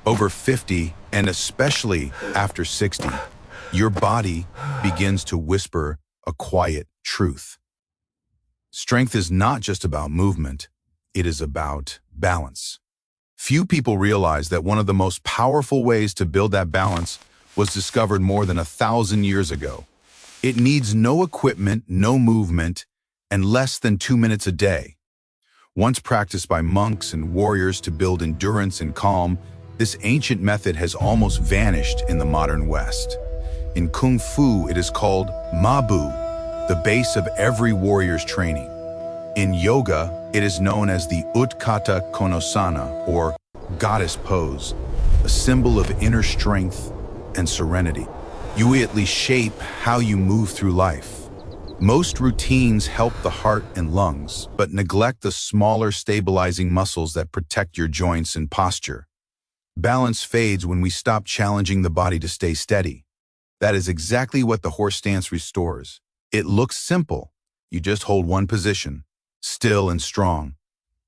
Over 50, and especially after 60, your body begins to whisper a quiet truth. Strength is not just about movement, it is about balance. Few people realize that one of the most powerful ways to build that balance was discovered more than 1,000 years ago. It needs no equipment, no movement, and less than 2 minutes a day. Once practiced by monks and warriors to build endurance and calm, this ancient method has almost vanished in the modern West. In Kung Fu, it is called Mabu, the base of every warrior's training. In yoga, it is known as the Utthata Konasana, or goddess pose, a symbol of inner strength and serenity. You at least shape how you move through life. Most routines help the heart and lungs, but neglect the smaller stabilizing muscles that protect your joints and posture. Balance fades when we stop challenging the body to stay steady. That is exactly what the horse stance restores. It looks simple. You just hold one position, still and strong.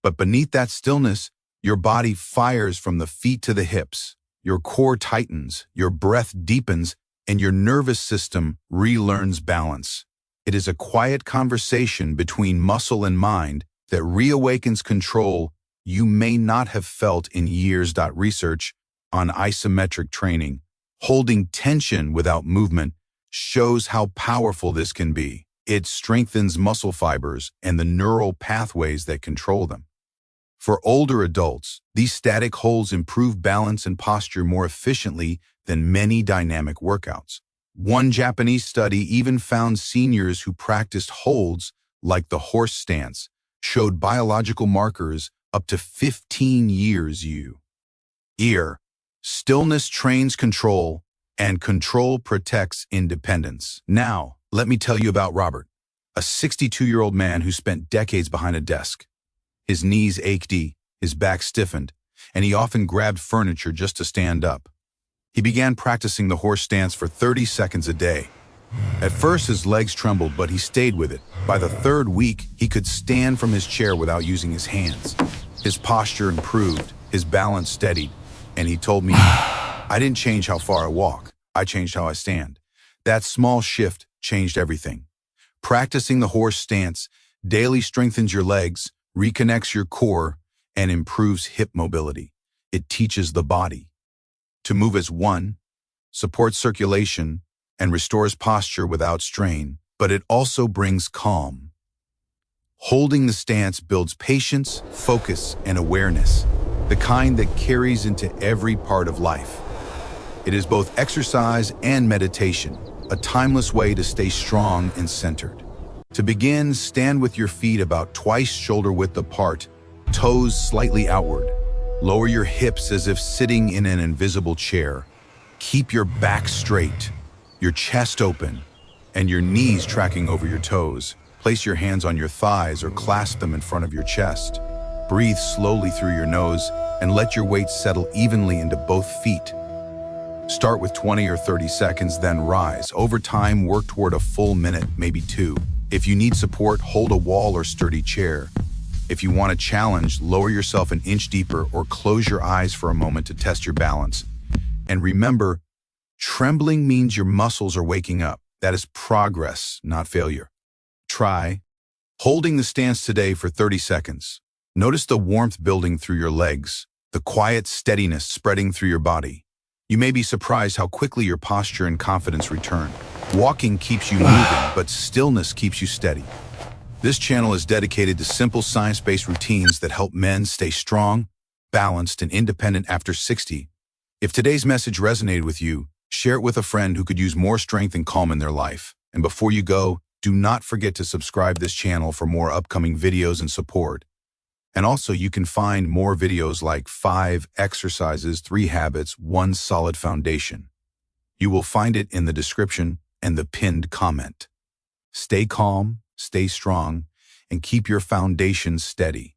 But beneath that stillness, your body fires from the feet to the hips. Your core tightens, your breath deepens, and your nervous system relearns balance. It is a quiet conversation between muscle and mind that reawakens control you may not have felt in years. Research on isometric training, holding tension without movement, shows how powerful this can be. It strengthens muscle fibers and the neural pathways that control them. For older adults, these static holds improve balance and posture more efficiently than many dynamic workouts. One Japanese study even found seniors who practiced holds like the horse stance showed biological markers up to 15 years. Stillness trains control, and control protects independence. Now, let me tell you about Robert, a 62-year-old man who spent decades behind a desk. His knees ached, his back stiffened, and he often grabbed furniture just to stand up. He began practicing the horse stance for 30 seconds a day. At first, his legs trembled, but he stayed with it. By the third week, he could stand from his chair without using his hands. His posture improved, his balance steadied, and he told me, "I didn't change how far I walk, I changed how I stand." That small shift changed everything. Practicing the horse stance daily strengthens your legs, reconnects your core, and improves hip mobility. It teaches the body to move as one, supports circulation, and restores posture without strain, but it also brings calm. Holding the stance builds patience, focus, and awareness, the kind that carries into every part of life. It is both exercise and meditation, a timeless way to stay strong and centered. To begin, stand with your feet about twice shoulder width apart, toes slightly outward. Lower your hips as if sitting in an invisible chair. Keep your back straight, your chest open, and your knees tracking over your toes. Place your hands on your thighs or clasp them in front of your chest. Breathe slowly through your nose and let your weight settle evenly into both feet. Start with 20 or 30 seconds, then rise. Over time, work toward a full minute, maybe 2. If you need support, hold a wall or sturdy chair. If you want a challenge, lower yourself an inch deeper or close your eyes for a moment to test your balance. And remember, trembling means your muscles are waking up. That is progress, not failure. Try holding the stance today for 30 seconds. Notice the warmth building through your legs, the quiet steadiness spreading through your body. You may be surprised how quickly your posture and confidence return. Walking keeps you moving, but stillness keeps you steady. This channel is dedicated to simple science-based routines that help men stay strong, balanced, and independent after 60. If today's message resonated with you, share it with a friend who could use more strength and calm in their life. And before you go, do not forget to subscribe to this channel for more upcoming videos and support. And also, you can find more videos like 5 exercises, 3 habits, 1 solid foundation. You will find it in the description and the pinned comment. Stay calm, stay strong, and keep your foundation steady.